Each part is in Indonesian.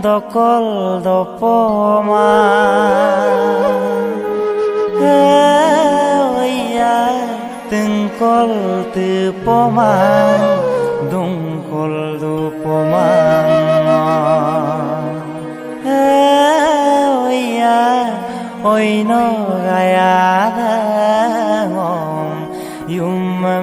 dokol dopoma ya tengkol tepoma dongkol dopoma ya oi no gaya ngom yumma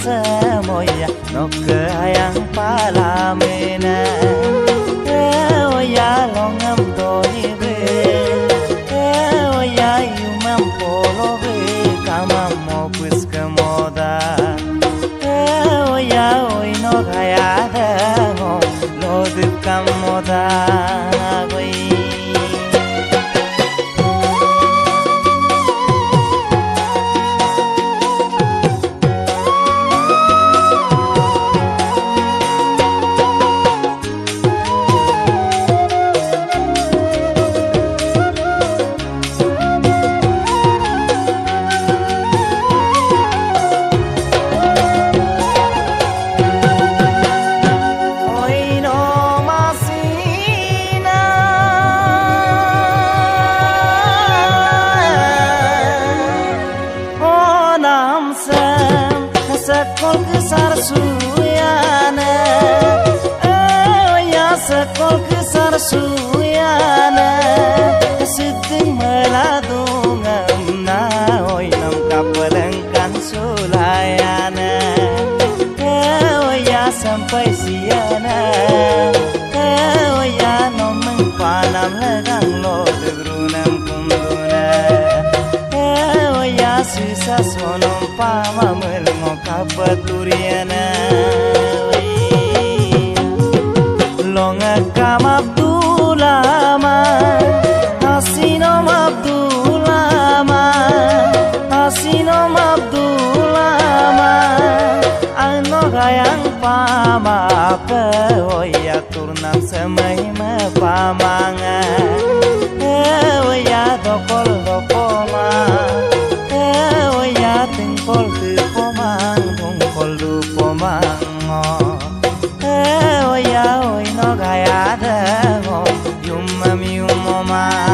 semoya nok ayang palamena ya longam doni be ya yumam polo be kamam mo pues kemoda ya oi nok ayada lo dip kamoda goi sekol kesar suyana ya sekol kesar suyana sedeng meladungam na oi nam kapelengkan sulayana ya sampai siana ya nomeng panam legang lo degrunam kunduna ya sisa sonom pama kapaturiana longa kam abdulama asinom abdulama ano gayang pama pe oya turnam semai me pamanga oya dokol dopoma oya tengkol oi no gaya da yumma yumma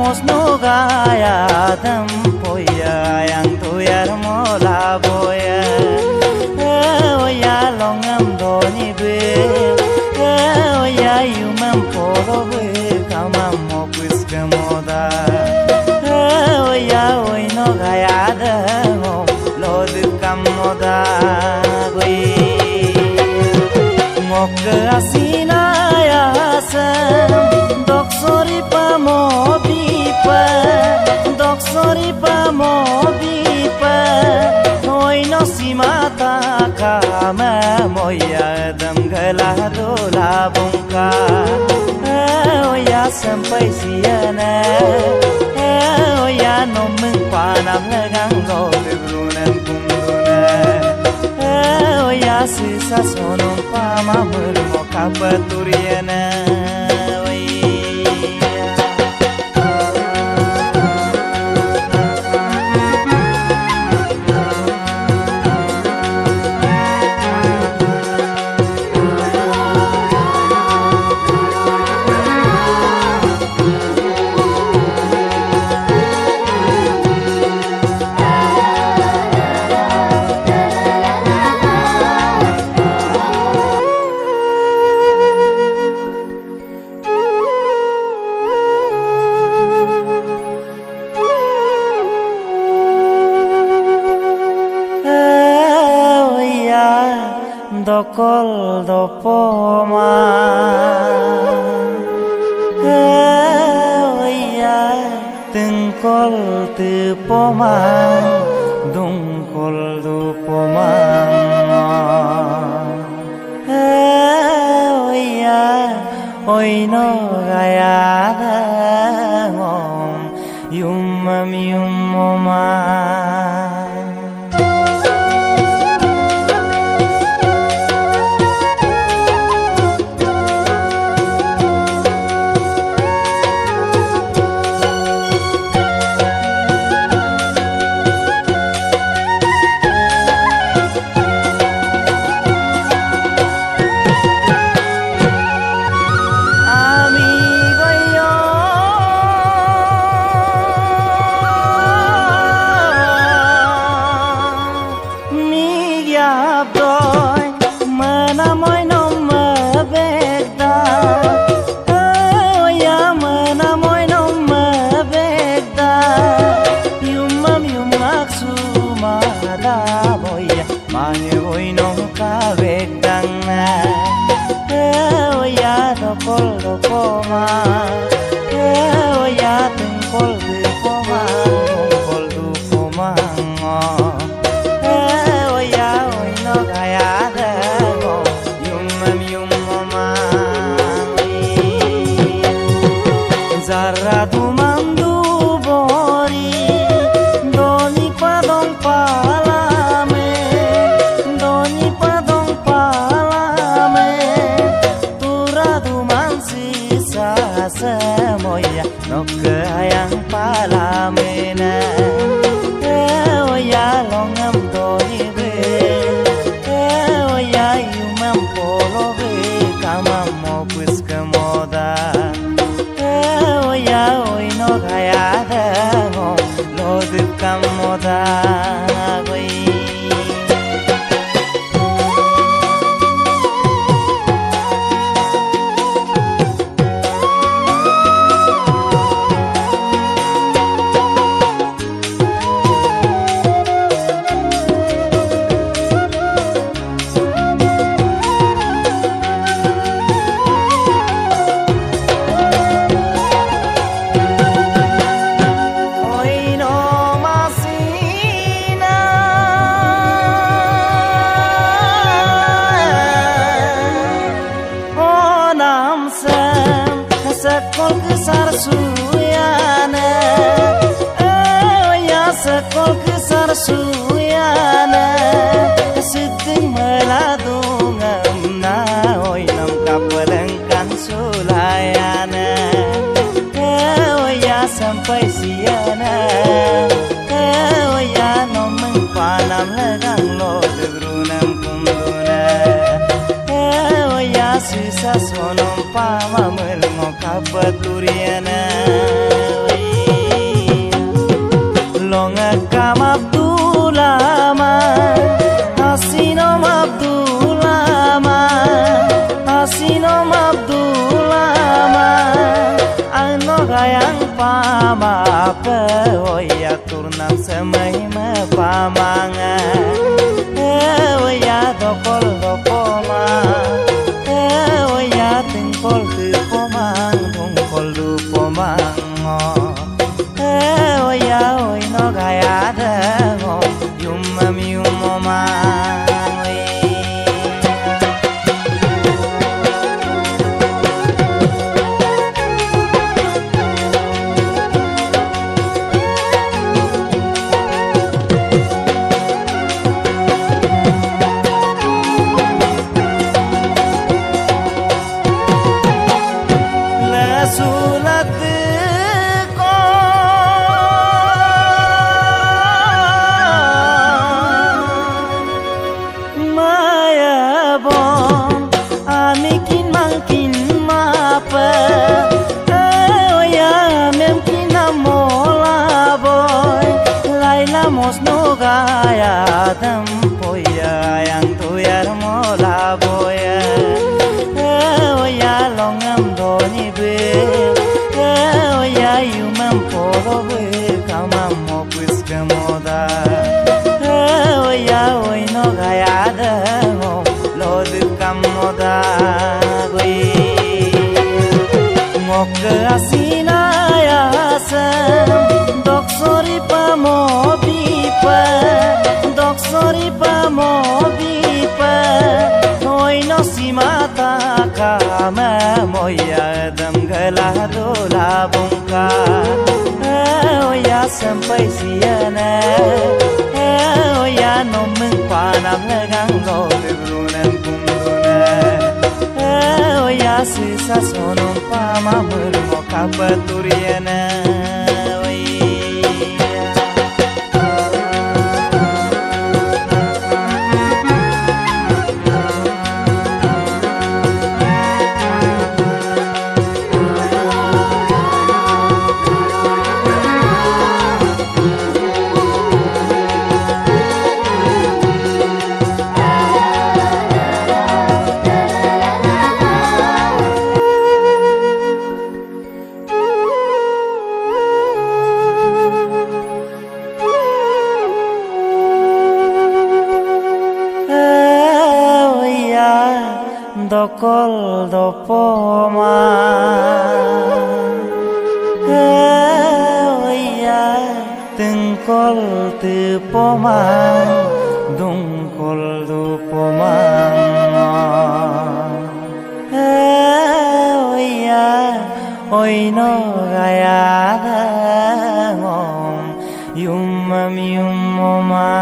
mosno gaya tempoya yang tuyar mola boya ya longam doni be ya yumam polo be kamam mo pues kemoda ya oi no gaya da lo sampai siana oh ya no mừng panam legang lo lebrunan kunduna oh ya sisa sonom pama mulmo kapaturiana dokol dopoma ya tengkol tepoma dongkol dopoma ya oi no gaya ngom yumam yumoma dokol dopoma ya tengkol dopoma dongkol dopoma ya oi no gaya go yumam yumoma zarra tu mandu bori doni padong palame doni padong palame semoya nok ayang palamena oh ya longam doni be oh ya yumam polo be kamam mo pues kemoda oh ya oi nok ayada ngo lo de kamoda goi sekol kesar suyana oh ya sekol kesar suyana sedeng meladung amna oi nam kapelengkan sulayana oh ya sampai siana oh ya nomeng panam legang lo debrunam kunduna oh ya sisa sonom pama melmo kapaturiana longa kam abdulama hasinom abdulama hasinom abdulama ano gayang pama apa oya turnam semai me pamanga oya dokol dopoma oya tengkol tepomang dongkol dopomang oya oi no gaya ngo yumam yumoma ya tempoya yang tuyar mola boya ya longam doni be ya yumam polo be kamam mo pues kemoda ya oi no gayada lo de kamoda goi mok asina ya sam dok sori pa mo bipa dok sori pa mo bipa oi no simata kama moya dam gala dola bongka ya sampai siana ya no meng panam legang lo de brunan kumduna ya sisa sonom pama mermo kapaturiana dokol dopoma ya tengkol tepoma dungkol dopoma ya oi no gayada ngom yumam yumoma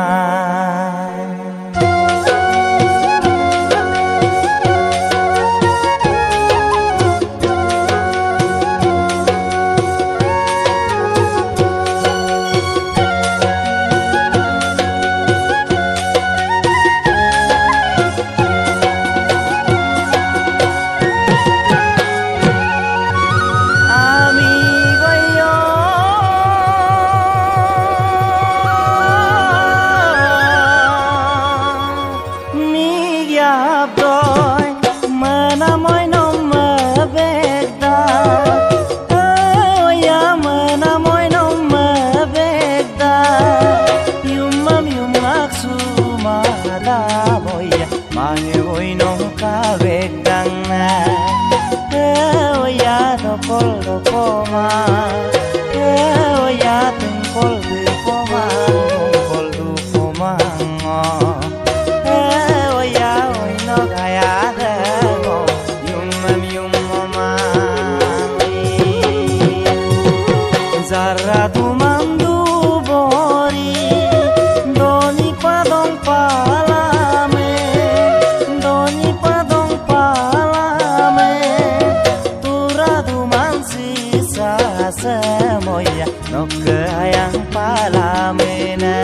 semoya no kayang palamena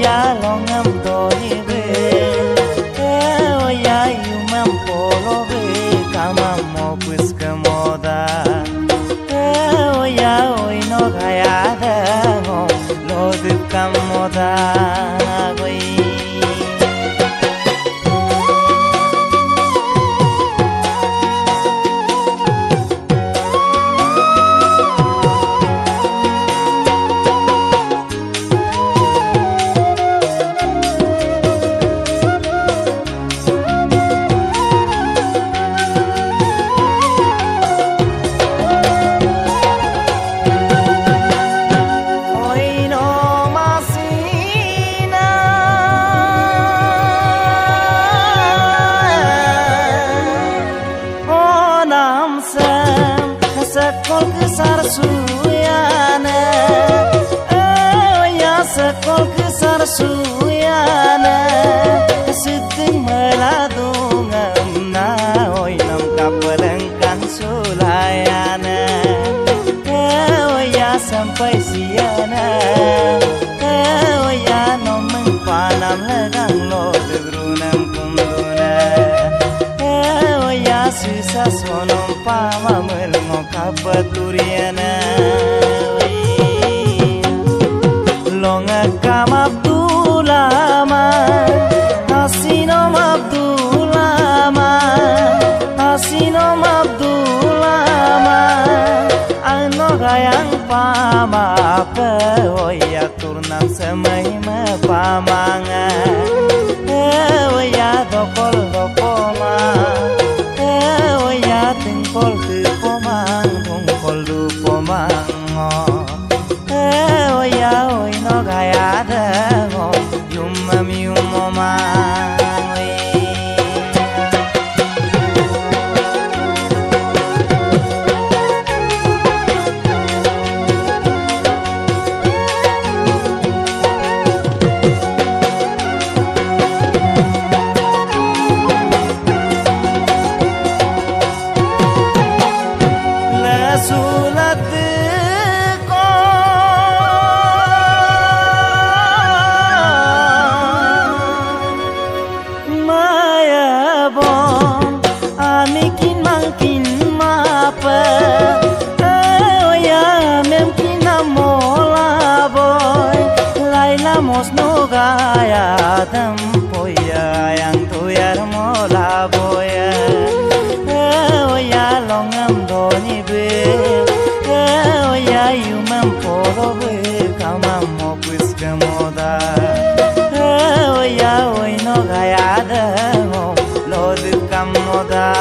ya longam doni be ya yumam polo be kamam mo pues kemoda ya oi no gayada lo de kamoda goi sekol kesar suyana ya sekol kesar suyana sedeng meladungam na oi nam kapelengkan sulayana ya sampai siana ya no mengpanam legang lo de brunam kumduna ya sisa sonom pama melmo kapaturiana longa Oya turnam semai me pamangan Oya dokol dokoma Oya tingkol tu pomang Tungkol du pomang Oya oi no gaya dengo Yumam yumomang Gaya tempoya yang tuyar mola boya Oya longam doni be Oya yumam polo be Kamam mo pues kemoda Oya oi no gaya demo Lod kamoda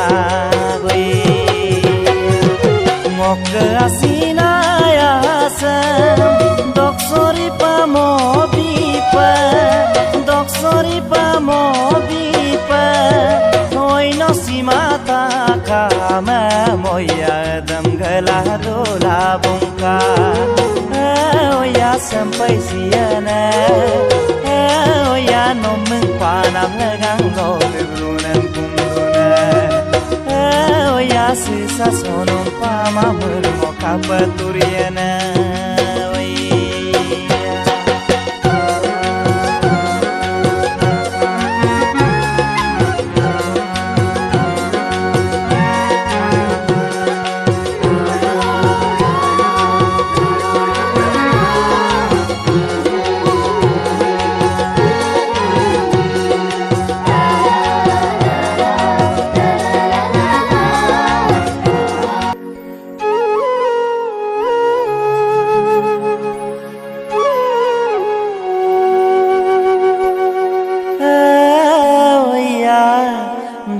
Ngok asina ya sem Dok sori pa mo Dok sori pa mo bipa Noi no si mata kama Moya dam gala dola bongka Oya sampai siana Oya no mengpanam legang lo Lebrunan punduna Oya sisa sonom pama Mermo kapaturiana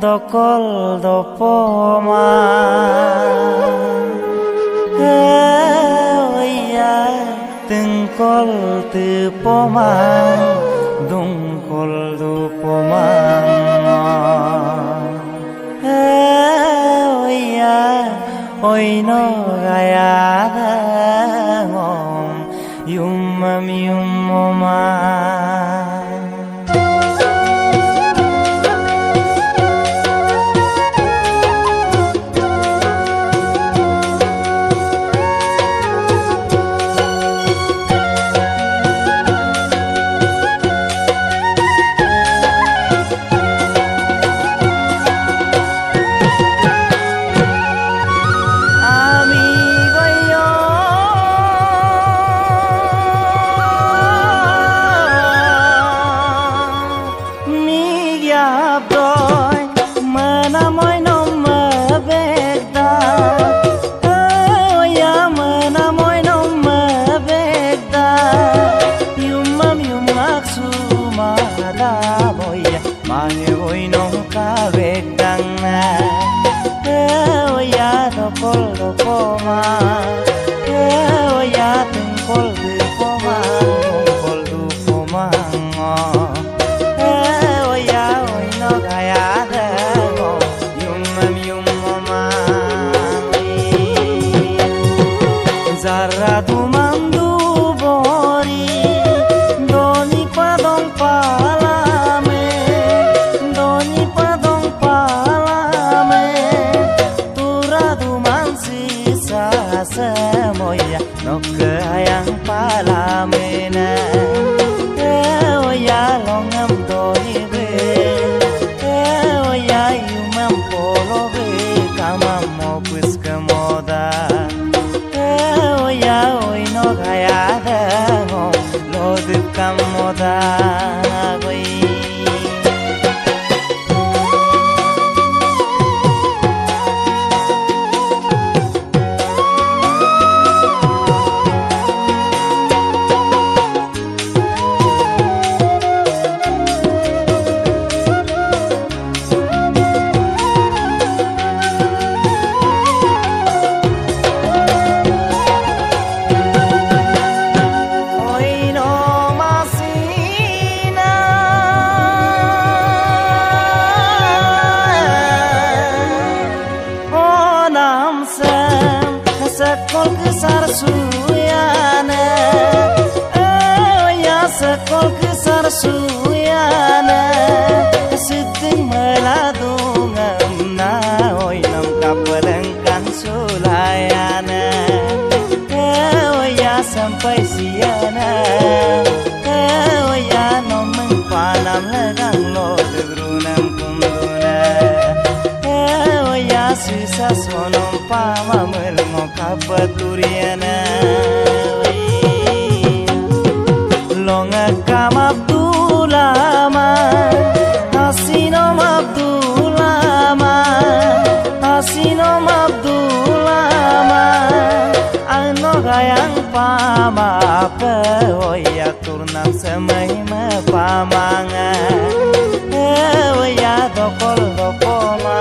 Dokol do poma Oya tengkol tu poma Dungkol du poma Oya oi no gaya dangom Yumam yumoma Oya tengkol du pomang Tungkol du pomang Oya oi no gaya dengo Yumam yumomang Zarra du mandu bori Doni padong palame Doni padong palame Tura du mansi semoya nok ayang palamena Oya longam doni be Oya yumam polo be Kamam mo pues kemoda Oya oi no gaya dengo Lod kamoda siana ya no meng panam legang lo de brunam kunduna ya sisa sonom pama melmo kapaturiana longa kam Abdulama Hasinom Abdulama Hasinom Abdulama ano gayang pama apa ya turnam semai me pamanga ya dokol dokoma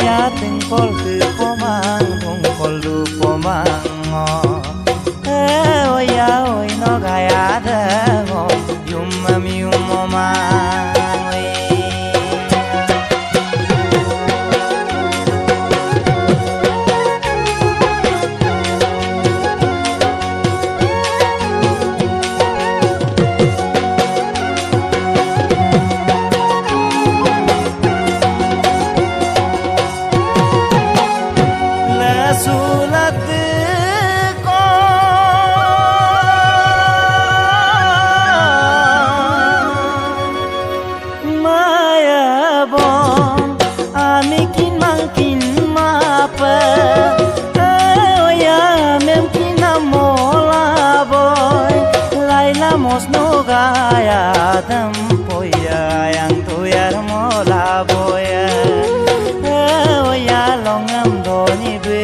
ya tingkol tu pomang dongkol du pomang ya oi no gaya da yumam yumoma sulat ko maya bon amikin mangkin mapa ya memkin mola boy laila mosno gaya tempoya yang tuyar mola boy ya longam doni be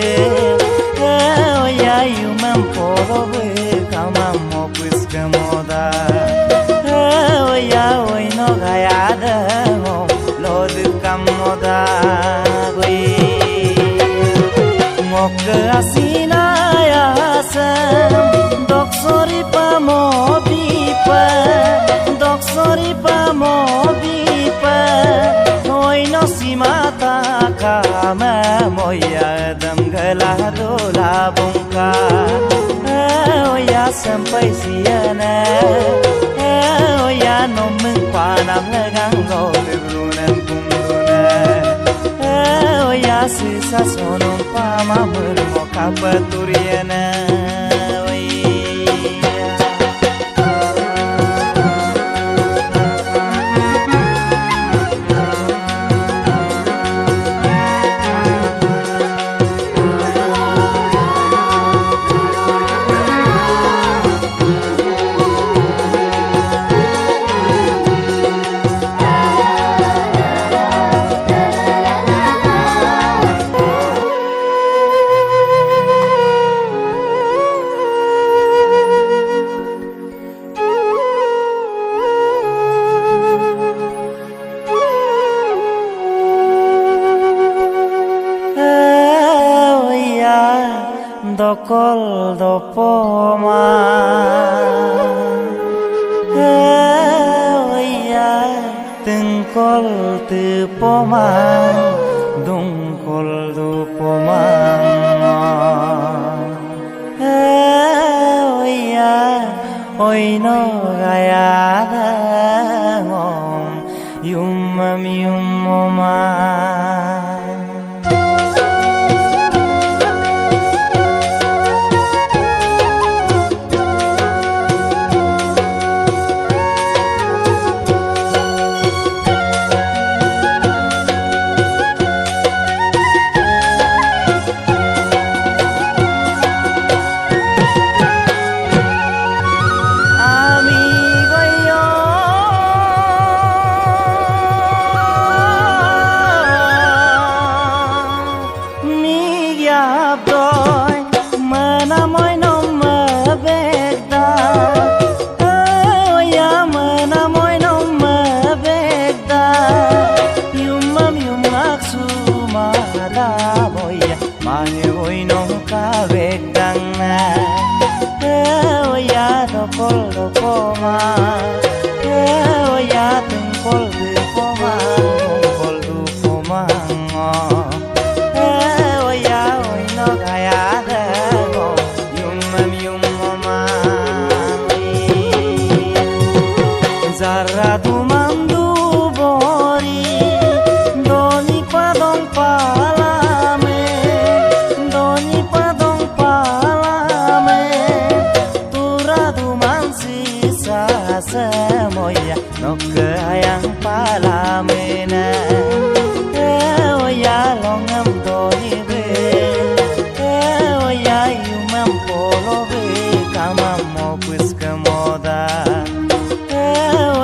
ya yumam polo be kamam mo pues kamoda ya oi no gaya da lo de kamoda goi mok asina ya sam doksori pa mo bipa doksori pa mo bipa oi no simata kama moya dam gala dola bongka ya sampai siana ya no meng panam legang lo de brunan kunduna ya sisa sonom pama mermo kapaturiana dokol dopoma ya tengkol tepoma dongkol dopoma ya oi no gaya da yumam yumoma ya tengkol dupoma dongkol dupoma ya oi no gaya da yumam yumoma zarra dumandu bori doni padong palame doni padong palame semoya nok ayang palamena ya longam doibe ya yumam polobe kamamo pues kemoda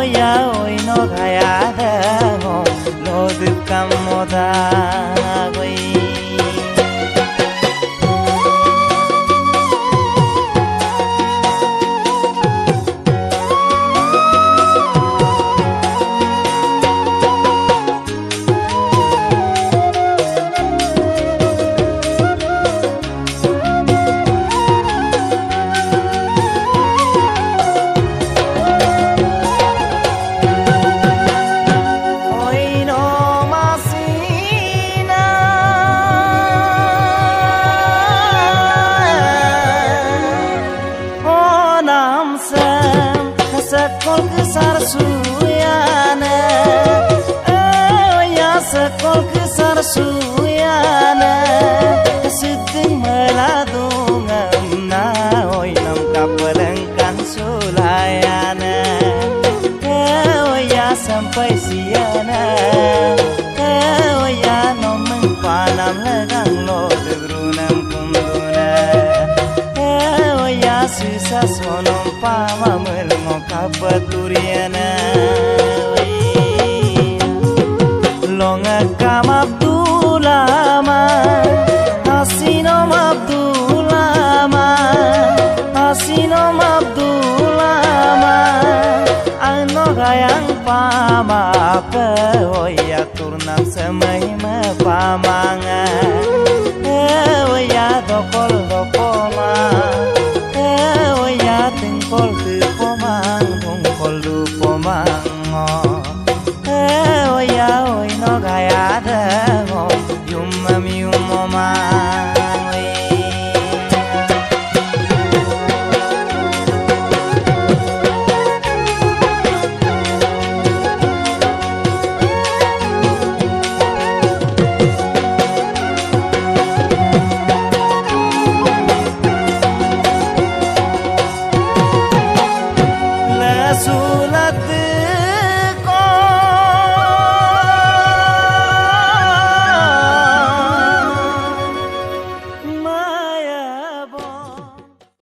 ya oi nok ayada lodip kamoda goi sekol kesar suyana ya sekol kesar suyana sedeng meladungan na oi nam kapelengkan sulayana ya sampai siana ya nomeng panam legang lo degrunam kunduna ya sisa sonom pama melengok kapaturiana longa kam abdulama hasinom abdulama hasinom abdulama ano gayang pama pe oya turnam semai me pamanga oya dokol dokoma ya tingkol tu pomang tungkol du pomang ya oi no gaya da yumam yumoma Su